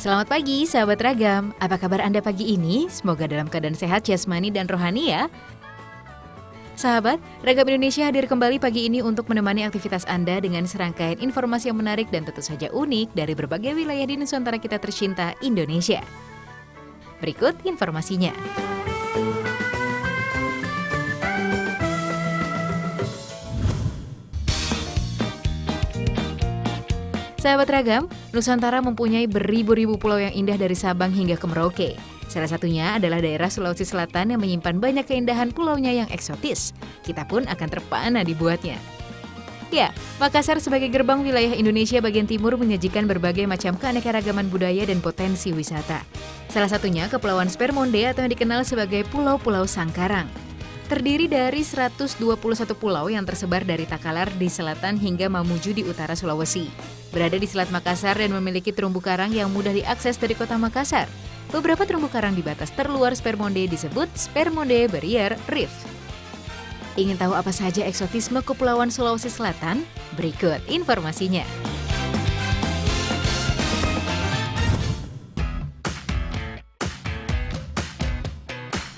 Selamat pagi, sahabat Ragam. Apa kabar Anda pagi ini? Semoga dalam keadaan sehat jasmani dan rohani ya. Sahabat, Ragam Indonesia hadir kembali pagi ini untuk menemani aktivitas Anda dengan serangkaian informasi yang menarik dan tentu saja unik dari berbagai wilayah di Nusantara kita tercinta, Indonesia. Berikut informasinya. Sahabat Ragam, Nusantara mempunyai beribu-ribu pulau yang indah dari Sabang hingga ke Merauke. Salah satunya adalah daerah Sulawesi Selatan yang menyimpan banyak keindahan pulaunya yang eksotis. Kita pun akan terpana dibuatnya. Ya, Makassar sebagai gerbang wilayah Indonesia bagian timur menyajikan berbagai macam keanekaragaman budaya dan potensi wisata. Salah satunya Kepulauan Spermonde atau yang dikenal sebagai Pulau-Pulau Sangkarang. Terdiri dari 121 pulau yang tersebar dari Takalar di selatan hingga Mamuju di utara Sulawesi. Berada di Selat Makassar dan memiliki terumbu karang yang mudah diakses dari kota Makassar. Beberapa terumbu karang di batas terluar Spermonde disebut Spermonde Barrier Reef. Ingin tahu apa saja eksotisme Kepulauan Sulawesi Selatan? Berikut informasinya.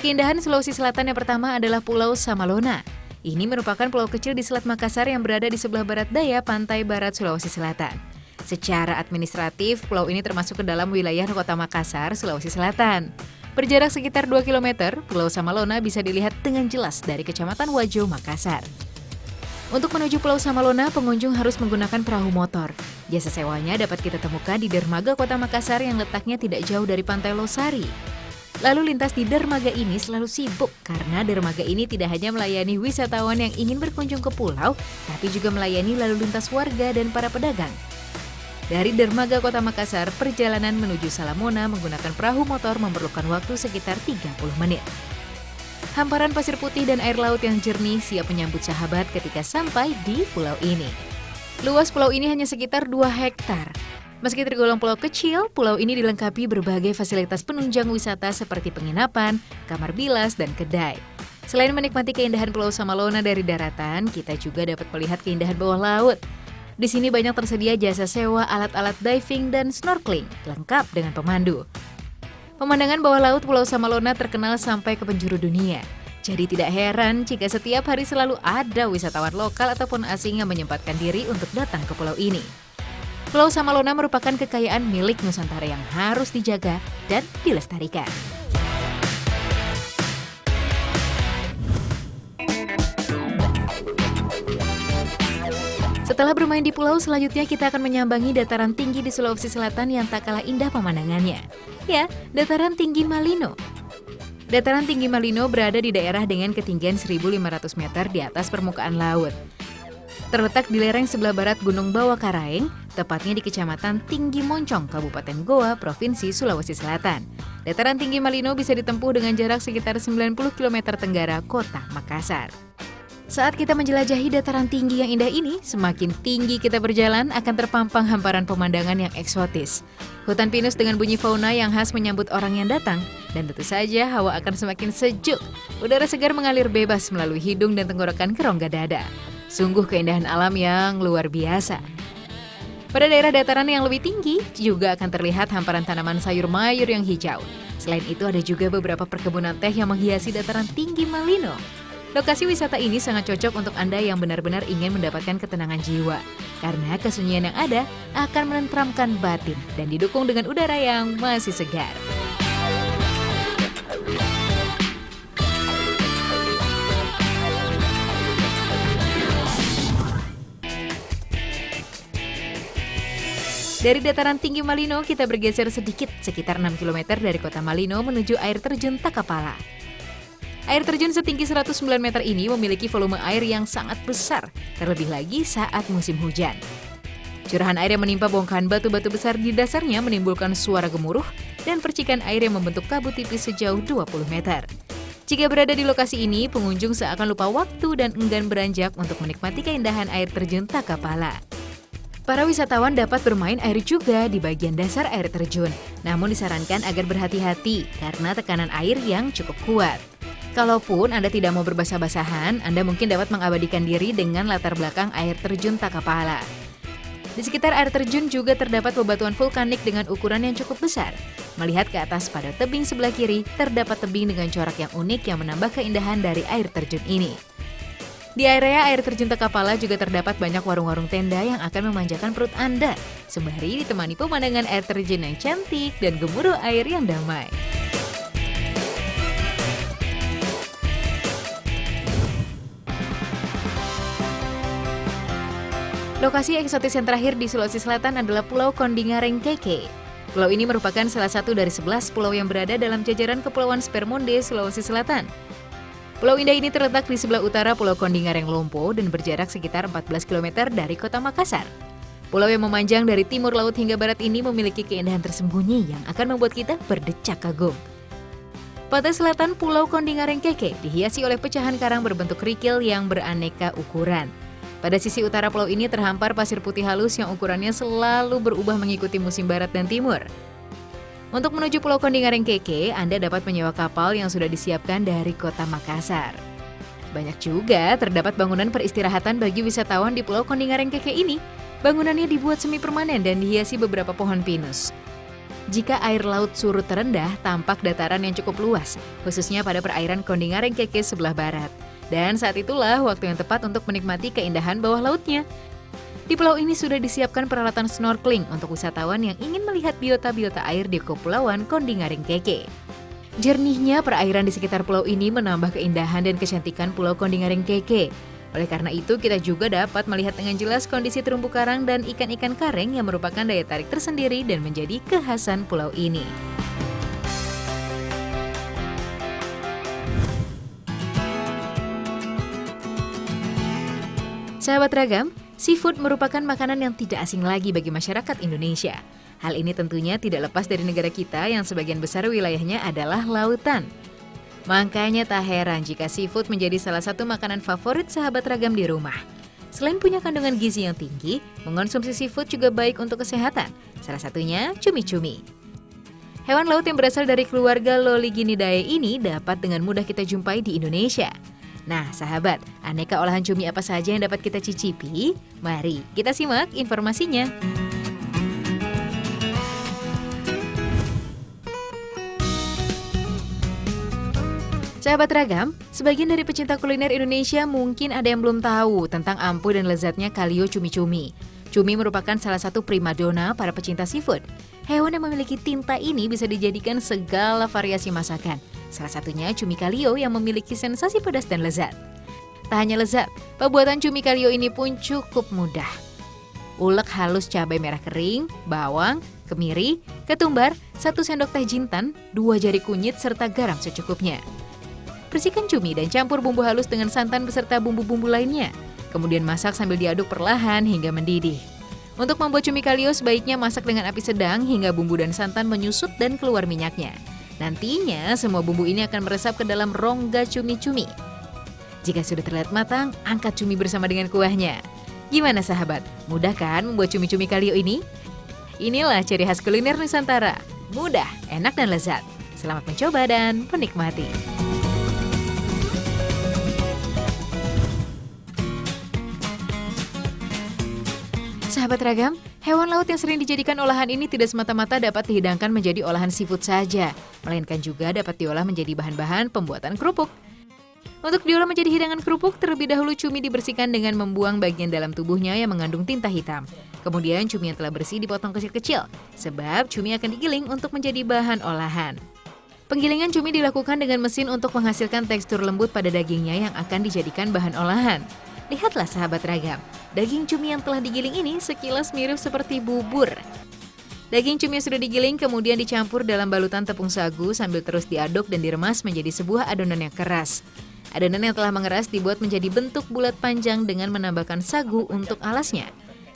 Keindahan Sulawesi Selatan yang pertama adalah Pulau Samalona. Ini merupakan pulau kecil di Selat Makassar yang berada di sebelah barat daya pantai barat Sulawesi Selatan. Secara administratif, pulau ini termasuk ke dalam wilayah kota Makassar, Sulawesi Selatan. Berjarak sekitar 2 km, Pulau Samalona bisa dilihat dengan jelas dari Kecamatan Wajo, Makassar. Untuk menuju Pulau Samalona, pengunjung harus menggunakan perahu motor. Jasa sewanya dapat kita temukan di dermaga kota Makassar yang letaknya tidak jauh dari Pantai Losari. Lalu lintas di dermaga ini selalu sibuk karena dermaga ini tidak hanya melayani wisatawan yang ingin berkunjung ke pulau, tapi juga melayani lalu lintas warga dan para pedagang. Dari dermaga kota Makassar, perjalanan menuju Salamona menggunakan perahu motor memerlukan waktu sekitar 30 menit. Hamparan pasir putih dan air laut yang jernih siap menyambut sahabat ketika sampai di pulau ini. Luas pulau ini hanya sekitar 2 hektar. Meski tergolong pulau kecil, pulau ini dilengkapi berbagai fasilitas penunjang wisata seperti penginapan, kamar bilas, dan kedai. Selain menikmati keindahan Pulau Samalona dari daratan, kita juga dapat melihat keindahan bawah laut. Di sini banyak tersedia jasa sewa alat-alat diving dan snorkeling, lengkap dengan pemandu. Pemandangan bawah laut Pulau Samalona terkenal sampai ke penjuru dunia. Jadi tidak heran jika setiap hari selalu ada wisatawan lokal ataupun asing yang menyempatkan diri untuk datang ke pulau ini. Pulau Samalona merupakan kekayaan milik Nusantara yang harus dijaga dan dilestarikan. Setelah bermain di pulau, selanjutnya kita akan menyambangi dataran tinggi di Sulawesi Selatan yang tak kalah indah pemandangannya. Ya, dataran tinggi Malino. Dataran tinggi Malino berada di daerah dengan ketinggian 1.500 meter di atas permukaan laut. Terletak di lereng sebelah barat Gunung Bawah Karaeng, tepatnya di Kecamatan Tinggi Moncong, Kabupaten Goa, Provinsi Sulawesi Selatan. Dataran tinggi Malino bisa ditempuh dengan jarak sekitar 90 km tenggara kota Makassar. Saat kita menjelajahi dataran tinggi yang indah ini, semakin tinggi kita berjalan akan terpampang hamparan pemandangan yang eksotis. Hutan pinus dengan bunyi fauna yang khas menyambut orang yang datang, dan tentu saja hawa akan semakin sejuk. Udara segar mengalir bebas melalui hidung dan tenggorokan ke rongga dada. Sungguh keindahan alam yang luar biasa. Pada daerah dataran yang lebih tinggi, juga akan terlihat hamparan tanaman sayur mayur yang hijau. Selain itu ada juga beberapa perkebunan teh yang menghiasi dataran tinggi Malino. Lokasi wisata ini sangat cocok untuk Anda yang benar-benar ingin mendapatkan ketenangan jiwa. Karena kesunyian yang ada akan menenteramkan batin dan didukung dengan udara yang masih segar. Dari dataran tinggi Malino, kita bergeser sedikit, sekitar 6 km dari kota Malino menuju air terjun Takapala. Air terjun setinggi 109 meter ini memiliki volume air yang sangat besar, terlebih lagi saat musim hujan. Curahan air yang menimpa bongkahan batu-batu besar di dasarnya menimbulkan suara gemuruh dan percikan air yang membentuk kabut tipis sejauh 20 meter. Jika berada di lokasi ini, pengunjung seakan lupa waktu dan enggan beranjak untuk menikmati keindahan air terjun Takapala. Para wisatawan dapat bermain air juga di bagian dasar air terjun. Namun disarankan agar berhati-hati karena tekanan air yang cukup kuat. Kalaupun Anda tidak mau berbasah-basahan, Anda mungkin dapat mengabadikan diri dengan latar belakang air terjun Takapala. Di sekitar air terjun juga terdapat bebatuan vulkanik dengan ukuran yang cukup besar. Melihat ke atas pada tebing sebelah kiri, terdapat tebing dengan corak yang unik yang menambah keindahan dari air terjun ini. Di area air terjun Tekapala juga terdapat banyak warung-warung tenda yang akan memanjakan perut Anda, sembari ditemani pemandangan air terjun yang cantik dan gemuruh air yang damai. Lokasi eksotis yang terakhir di Sulawesi Selatan adalah Pulau Kondingareng Keke. Pulau ini merupakan salah satu dari 11 pulau yang berada dalam jajaran Kepulauan Spermonde, Sulawesi Selatan. Pulau indah ini terletak di sebelah utara Pulau Kondingareng Lompo dan berjarak sekitar 14 km dari kota Makassar. Pulau yang memanjang dari timur laut hingga barat ini memiliki keindahan tersembunyi yang akan membuat kita berdecak kagum. Pantai selatan Pulau Kondingareng Keke dihiasi oleh pecahan karang berbentuk kerikil yang beraneka ukuran. Pada sisi utara pulau ini terhampar pasir putih halus yang ukurannya selalu berubah mengikuti musim barat dan timur. Untuk menuju Pulau Kondingareng Keke, Anda dapat menyewa kapal yang sudah disiapkan dari kota Makassar. Banyak juga terdapat bangunan peristirahatan bagi wisatawan di Pulau Kondingareng Keke ini. Bangunannya dibuat semi permanen dan dihiasi beberapa pohon pinus. Jika air laut surut terendah, tampak dataran yang cukup luas, khususnya pada perairan Kondingareng Keke sebelah barat. Dan saat itulah waktu yang tepat untuk menikmati keindahan bawah lautnya. Di pulau ini sudah disiapkan peralatan snorkeling untuk wisatawan yang ingin melihat biota-biota air di Kepulauan Kondingareng Keke. Jernihnya perairan di sekitar pulau ini menambah keindahan dan kecantikan Pulau Kondingareng Keke. Oleh karena itu, kita juga dapat melihat dengan jelas kondisi terumbu karang dan ikan-ikan kareng yang merupakan daya tarik tersendiri dan menjadi kekhasan pulau ini. Sahabat Ragam, seafood merupakan makanan yang tidak asing lagi bagi masyarakat Indonesia. Hal ini tentunya tidak lepas dari negara kita yang sebagian besar wilayahnya adalah lautan. Makanya tak heran jika seafood menjadi salah satu makanan favorit sahabat Ragam di rumah. Selain punya kandungan gizi yang tinggi, mengonsumsi seafood juga baik untuk kesehatan. Salah satunya cumi-cumi. Hewan laut yang berasal dari keluarga Loliginidae ini dapat dengan mudah kita jumpai di Indonesia. Nah, sahabat, aneka olahan cumi apa saja yang dapat kita cicipi? Mari kita simak informasinya. Sahabat Ragam, sebagian dari pecinta kuliner Indonesia mungkin ada yang belum tahu tentang ampuh dan lezatnya kalio cumi-cumi. Cumi merupakan salah satu primadona para pecinta seafood. Hewan yang memiliki tinta ini bisa dijadikan segala variasi masakan. Salah satunya cumi kalio yang memiliki sensasi pedas dan lezat. Tak hanya lezat, pembuatan cumi kalio ini pun cukup mudah. Ulek halus cabai merah kering, bawang, kemiri, ketumbar, 1 sendok teh jintan, 2 jari kunyit, serta garam secukupnya. Bersihkan cumi dan campur bumbu halus dengan santan beserta bumbu-bumbu lainnya. Kemudian masak sambil diaduk perlahan hingga mendidih. Untuk membuat cumi kalio sebaiknya masak dengan api sedang hingga bumbu dan santan menyusut dan keluar minyaknya. Nantinya semua bumbu ini akan meresap ke dalam rongga cumi-cumi. Jika sudah terlihat matang, angkat cumi bersama dengan kuahnya. Gimana sahabat? Mudah kan membuat cumi-cumi kalio ini? Inilah ciri khas kuliner Nusantara. Mudah, enak dan lezat. Selamat mencoba dan menikmati. Sahabat Ragam, hewan laut yang sering dijadikan olahan ini tidak semata-mata dapat dihidangkan menjadi olahan seafood saja, melainkan juga dapat diolah menjadi bahan-bahan pembuatan kerupuk. Untuk diolah menjadi hidangan kerupuk, terlebih dahulu cumi dibersihkan dengan membuang bagian dalam tubuhnya yang mengandung tinta hitam. Kemudian cumi yang telah bersih dipotong kecil-kecil, sebab cumi akan digiling untuk menjadi bahan olahan. Penggilingan cumi dilakukan dengan mesin untuk menghasilkan tekstur lembut pada dagingnya yang akan dijadikan bahan olahan. Lihatlah sahabat Ragam, daging cumi yang telah digiling ini sekilas mirip seperti bubur. Daging cumi yang sudah digiling kemudian dicampur dalam balutan tepung sagu sambil terus diaduk dan diremas menjadi sebuah adonan yang keras. Adonan yang telah mengeras dibuat menjadi bentuk bulat panjang dengan menambahkan sagu untuk alasnya.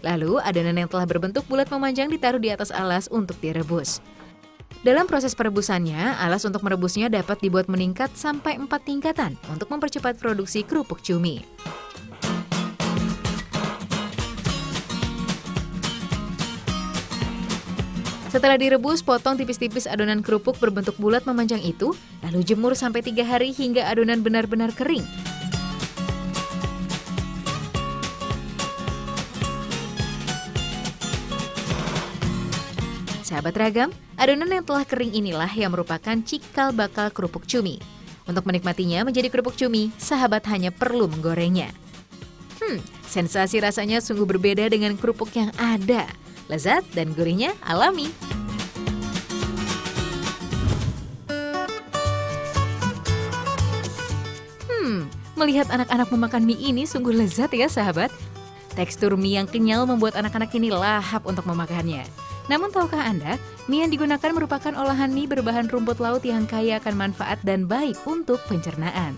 Lalu adonan yang telah berbentuk bulat memanjang ditaruh di atas alas untuk direbus. Dalam proses perebusannya, alas untuk merebusnya dapat dibuat meningkat sampai 4 tingkatan untuk mempercepat produksi kerupuk cumi. Setelah direbus, potong tipis-tipis adonan kerupuk berbentuk bulat memanjang itu, lalu jemur sampai 3 hari hingga adonan benar-benar kering. Sahabat ragam, adonan yang telah kering inilah yang merupakan cikal bakal kerupuk cumi. Untuk menikmatinya menjadi kerupuk cumi, sahabat hanya perlu menggorengnya. Sensasi rasanya sungguh berbeda dengan kerupuk yang ada. Lezat dan gurihnya alami. Melihat anak-anak memakan mie ini sungguh lezat ya sahabat. Tekstur mie yang kenyal membuat anak-anak ini lahap untuk memakannya. Namun tahukah Anda, mie yang digunakan merupakan olahan mie berbahan rumput laut yang kaya akan manfaat dan baik untuk pencernaan.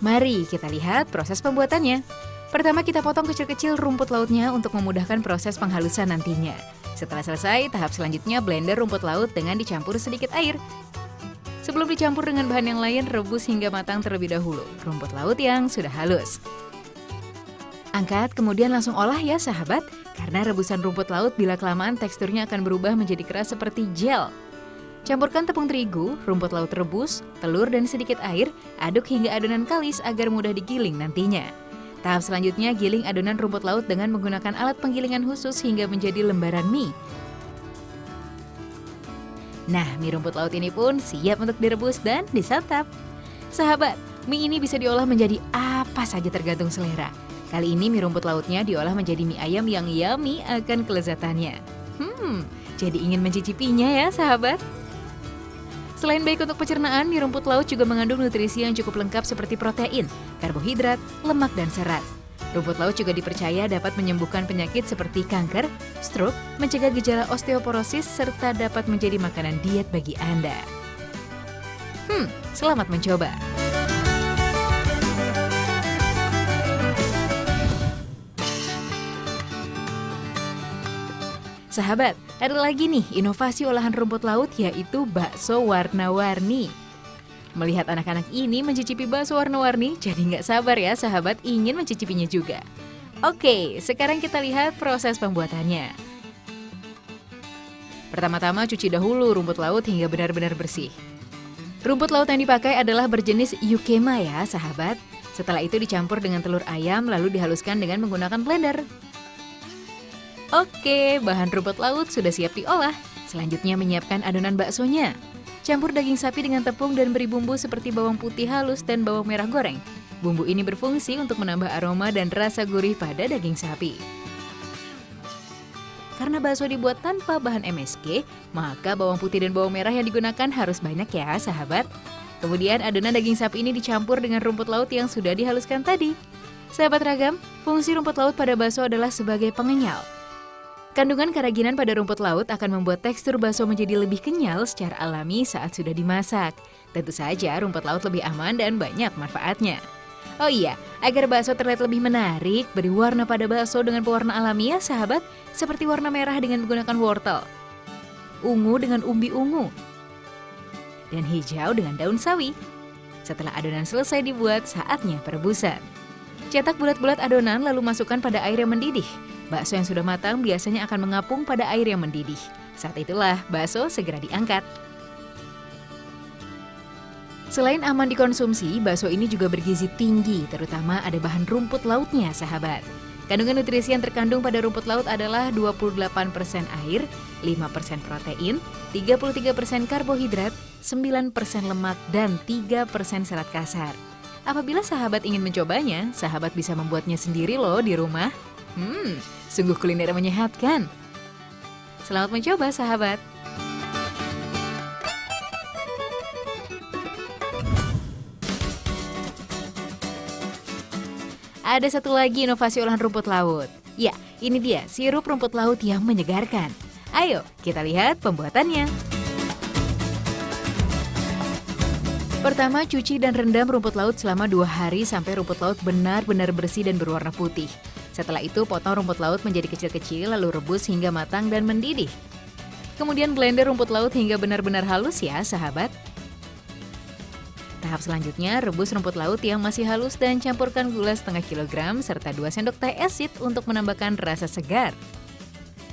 Mari kita lihat proses pembuatannya. Pertama kita potong kecil-kecil rumput lautnya untuk memudahkan proses penghalusan nantinya. Setelah selesai, tahap selanjutnya blender rumput laut dengan dicampur sedikit air. Sebelum dicampur dengan bahan yang lain, rebus hingga matang terlebih dahulu rumput laut yang sudah halus. Angkat kemudian langsung olah ya sahabat, karena rebusan rumput laut bila kelamaan teksturnya akan berubah menjadi keras seperti gel. Campurkan tepung terigu, rumput laut rebus, telur dan sedikit air, aduk hingga adonan kalis agar mudah digiling nantinya. Tahap selanjutnya giling adonan rumput laut dengan menggunakan alat penggilingan khusus hingga menjadi lembaran mie. Nah, mie rumput laut ini pun siap untuk direbus dan disantap. Sahabat, mie ini bisa diolah menjadi apa saja tergantung selera. Kali ini mie rumput lautnya diolah menjadi mie ayam yang yummy akan kelezatannya. Jadi ingin mencicipinya ya sahabat. Selain baik untuk pencernaan, mie rumput laut juga mengandung nutrisi yang cukup lengkap seperti protein, karbohidrat, lemak, dan serat. Rumput laut juga dipercaya dapat menyembuhkan penyakit seperti kanker, stroke, mencegah gejala osteoporosis, serta dapat menjadi makanan diet bagi Anda. Selamat mencoba! Sahabat, ada lagi nih inovasi olahan rumput laut yaitu bakso warna-warni. Melihat anak-anak ini mencicipi bakso warna-warni, jadi nggak sabar ya sahabat ingin mencicipinya juga. Oke, sekarang kita lihat proses pembuatannya. Pertama-tama cuci dahulu rumput laut hingga benar-benar bersih. Rumput laut yang dipakai adalah berjenis Yukema ya sahabat. Setelah itu dicampur dengan telur ayam lalu dihaluskan dengan menggunakan blender. Oke, bahan rumput laut sudah siap diolah. Selanjutnya menyiapkan adonan baksonya. Campur daging sapi dengan tepung dan beri bumbu seperti bawang putih halus dan bawang merah goreng. Bumbu ini berfungsi untuk menambah aroma dan rasa gurih pada daging sapi. Karena bakso dibuat tanpa bahan MSG, maka bawang putih dan bawang merah yang digunakan harus banyak ya sahabat. Kemudian adonan daging sapi ini dicampur dengan rumput laut yang sudah dihaluskan tadi. Sahabat ragam, fungsi rumput laut pada bakso adalah sebagai pengenyal. Kandungan karaginan pada rumput laut akan membuat tekstur bakso menjadi lebih kenyal secara alami saat sudah dimasak. Tentu saja rumput laut lebih aman dan banyak manfaatnya. Oh iya, agar bakso terlihat lebih menarik, beri warna pada bakso dengan pewarna alami ya sahabat, seperti warna merah dengan menggunakan wortel, ungu dengan umbi ungu, dan hijau dengan daun sawi. Setelah adonan selesai dibuat, saatnya perebusan. Cetak bulat-bulat adonan lalu masukkan pada air yang mendidih. Bakso yang sudah matang biasanya akan mengapung pada air yang mendidih. Saat itulah bakso segera diangkat. Selain aman dikonsumsi, bakso ini juga bergizi tinggi, terutama ada bahan rumput lautnya, sahabat. Kandungan nutrisi yang terkandung pada rumput laut adalah 28% air, 5% protein, 33% karbohidrat, 9% lemak, dan 3% serat kasar. Apabila sahabat ingin mencobanya, sahabat bisa membuatnya sendiri loh di rumah. Sungguh kuliner menyehatkan. Selamat mencoba, sahabat. Ada satu lagi inovasi olahan rumput laut. Ya, ini dia sirup rumput laut yang menyegarkan. Ayo, kita lihat pembuatannya. Pertama, cuci dan rendam rumput laut selama 2 hari sampai rumput laut benar-benar bersih dan berwarna putih. Setelah itu, potong rumput laut menjadi kecil-kecil lalu rebus hingga matang dan mendidih. Kemudian blender rumput laut hingga benar-benar halus ya, sahabat. Tahap selanjutnya, rebus rumput laut yang masih halus dan campurkan gula setengah kilogram serta 2 sendok teh asid untuk menambahkan rasa segar.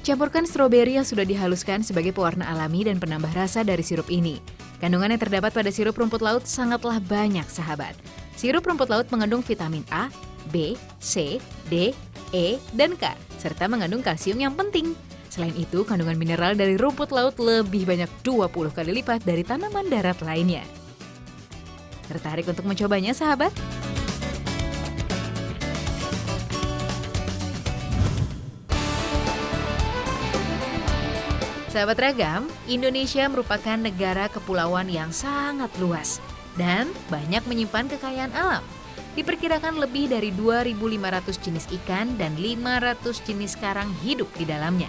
Campurkan stroberi yang sudah dihaluskan sebagai pewarna alami dan penambah rasa dari sirup ini. Kandungan yang terdapat pada sirup rumput laut sangatlah banyak, sahabat. Sirup rumput laut mengandung vitamin A, B, C, D, E, dan K, serta mengandung kalsium yang penting. Selain itu, kandungan mineral dari rumput laut lebih banyak 20 kali lipat dari tanaman darat lainnya. Tertarik untuk mencobanya, sahabat? Sahabat Ragam, Indonesia merupakan negara kepulauan yang sangat luas dan banyak menyimpan kekayaan alam. Diperkirakan lebih dari 2.500 jenis ikan dan 500 jenis karang hidup di dalamnya.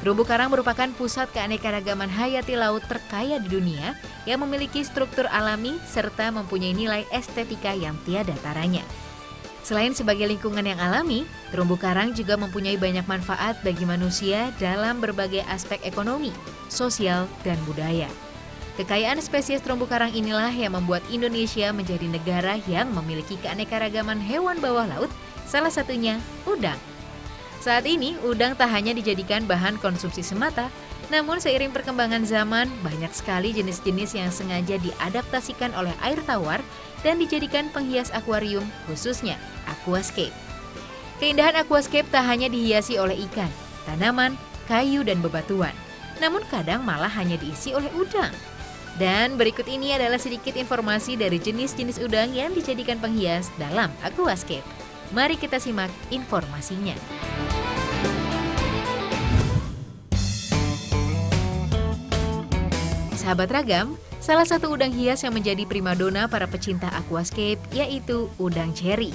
Terumbu karang merupakan pusat keanekaragaman hayati laut terkaya di dunia yang memiliki struktur alami serta mempunyai nilai estetika yang tiada taranya. Selain sebagai lingkungan yang alami, terumbu karang juga mempunyai banyak manfaat bagi manusia dalam berbagai aspek ekonomi, sosial, dan budaya. Kekayaan spesies terumbu karang inilah yang membuat Indonesia menjadi negara yang memiliki keanekaragaman hewan bawah laut, salah satunya udang. Saat ini, udang tak hanya dijadikan bahan konsumsi semata, namun seiring perkembangan zaman, banyak sekali jenis-jenis yang sengaja diadaptasikan oleh air tawar dan dijadikan penghias akuarium, khususnya aquascape. Keindahan aquascape tak hanya dihiasi oleh ikan, tanaman, kayu, dan bebatuan, namun kadang malah hanya diisi oleh udang. Dan berikut ini adalah sedikit informasi dari jenis-jenis udang yang dijadikan penghias dalam aquascape. Mari kita simak informasinya. Sahabat Ragam, salah satu udang hias yang menjadi primadona para pecinta aquascape yaitu udang cherry.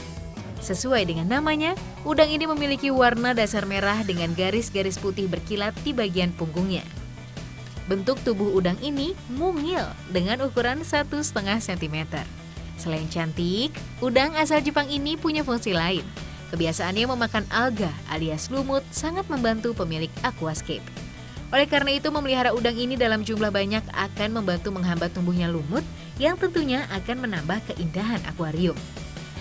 Sesuai dengan namanya, udang ini memiliki warna dasar merah dengan garis-garis putih berkilat di bagian punggungnya. Bentuk tubuh udang ini mungil dengan ukuran 1,5 cm. Selain cantik, udang asal Jepang ini punya fungsi lain. Kebiasaannya memakan alga alias lumut sangat membantu pemilik aquascape. Oleh karena itu, memelihara udang ini dalam jumlah banyak akan membantu menghambat tumbuhnya lumut yang tentunya akan menambah keindahan akuarium.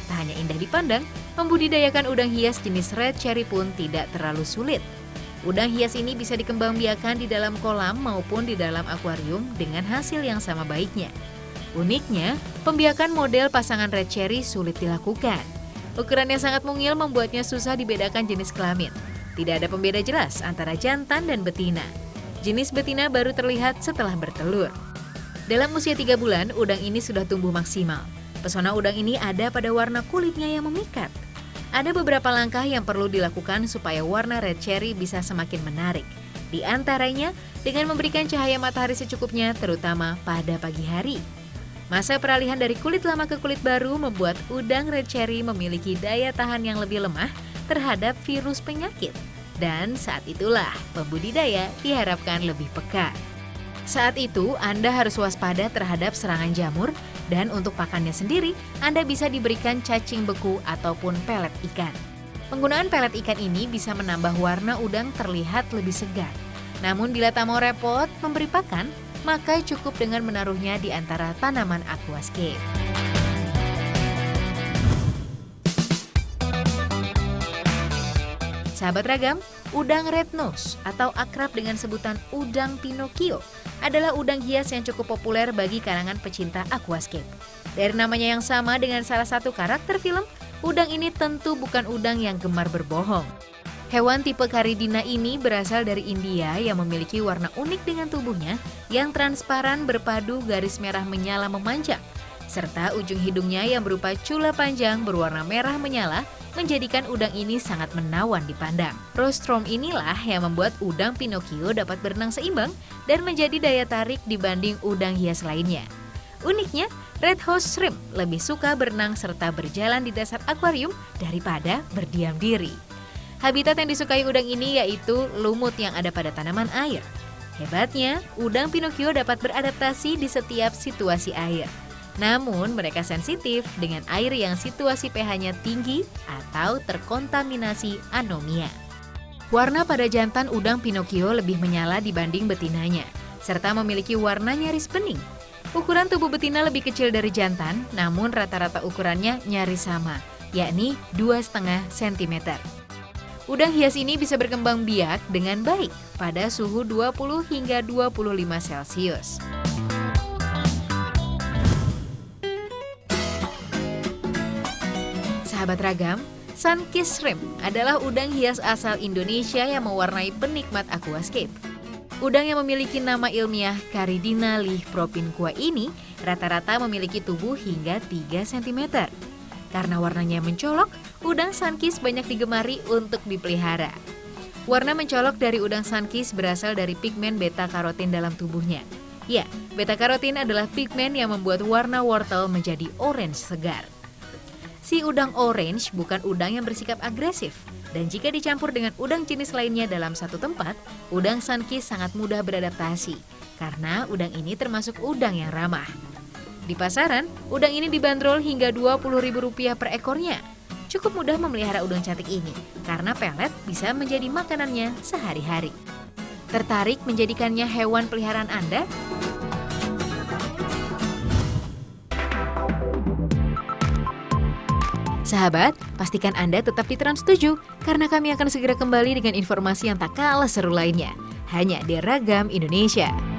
Tak hanya indah dipandang, membudidayakan udang hias jenis red cherry pun tidak terlalu sulit. Udang hias ini bisa dikembangbiakan di dalam kolam maupun di dalam akuarium dengan hasil yang sama baiknya. Uniknya, pembiakan model pasangan red cherry sulit dilakukan. Ukurannya sangat mungil membuatnya susah dibedakan jenis kelamin. Tidak ada pembeda jelas antara jantan dan betina. Jenis betina baru terlihat setelah bertelur. Dalam usia 3 bulan, udang ini sudah tumbuh maksimal. Pesona udang ini ada pada warna kulitnya yang memikat. Ada beberapa langkah yang perlu dilakukan supaya warna red cherry bisa semakin menarik. Di antaranya dengan memberikan cahaya matahari secukupnya, terutama pada pagi hari. Masa peralihan dari kulit lama ke kulit baru membuat udang red cherry memiliki daya tahan yang lebih lemah terhadap virus penyakit. Dan saat itulah pembudidaya diharapkan lebih peka. Saat itu Anda harus waspada terhadap serangan jamur dan untuk pakannya sendiri Anda bisa diberikan cacing beku ataupun pelet ikan. Penggunaan pelet ikan ini bisa menambah warna udang terlihat lebih segar. Namun bila tak mau repot memberi pakan, maka cukup dengan menaruhnya di antara tanaman aquascape. Sahabat Ragam, udang red nose atau akrab dengan sebutan udang Pinocchio adalah udang hias yang cukup populer bagi kalangan pecinta aquascape. Dari namanya yang sama dengan salah satu karakter film, udang ini tentu bukan udang yang gemar berbohong. Hewan tipe Caridina ini berasal dari India yang memiliki warna unik dengan tubuhnya yang transparan berpadu garis merah menyala memanjang, serta ujung hidungnya yang berupa cula panjang berwarna merah menyala menjadikan udang ini sangat menawan dipandang. Rostrum inilah yang membuat udang Pinocchio dapat berenang seimbang dan menjadi daya tarik dibanding udang hias lainnya. Uniknya, red house shrimp lebih suka berenang serta berjalan di dasar akuarium daripada berdiam diri. Habitat yang disukai udang ini yaitu lumut yang ada pada tanaman air. Hebatnya, udang Pinocchio dapat beradaptasi di setiap situasi air. Namun mereka sensitif dengan air yang situasi pH-nya tinggi atau terkontaminasi anomia. Warna pada jantan udang Pinocchio lebih menyala dibanding betinanya, serta memiliki warna nyaris bening. Ukuran tubuh betina lebih kecil dari jantan, namun rata-rata ukurannya nyaris sama, yakni 2,5 cm. Udang hias ini bisa berkembang biak dengan baik pada suhu 20 hingga 25 Celcius. Sahabat Ragam, Sunkist Shrimp adalah udang hias asal Indonesia yang mewarnai penikmat aquascape. Udang yang memiliki nama ilmiah Caridina lichpropinqua ini rata-rata memiliki tubuh hingga 3 cm. Karena warnanya mencolok, udang sunkist banyak digemari untuk dipelihara. Warna mencolok dari udang sunkist berasal dari pigmen beta-karotin dalam tubuhnya. Ya, beta-karotin adalah pigmen yang membuat warna wortel menjadi orange segar. Si udang orange bukan udang yang bersikap agresif. Dan jika dicampur dengan udang jenis lainnya dalam satu tempat, udang sunkist sangat mudah beradaptasi. Karena udang ini termasuk udang yang ramah. Di pasaran, udang ini dibanderol hingga Rp20.000 per ekornya. Cukup mudah memelihara udang cantik ini, karena pelet bisa menjadi makanannya sehari-hari. Tertarik menjadikannya hewan peliharaan Anda? Sahabat, pastikan Anda tetap di Trans 7 karena kami akan segera kembali dengan informasi yang tak kalah seru lainnya. Hanya di Ragam Indonesia.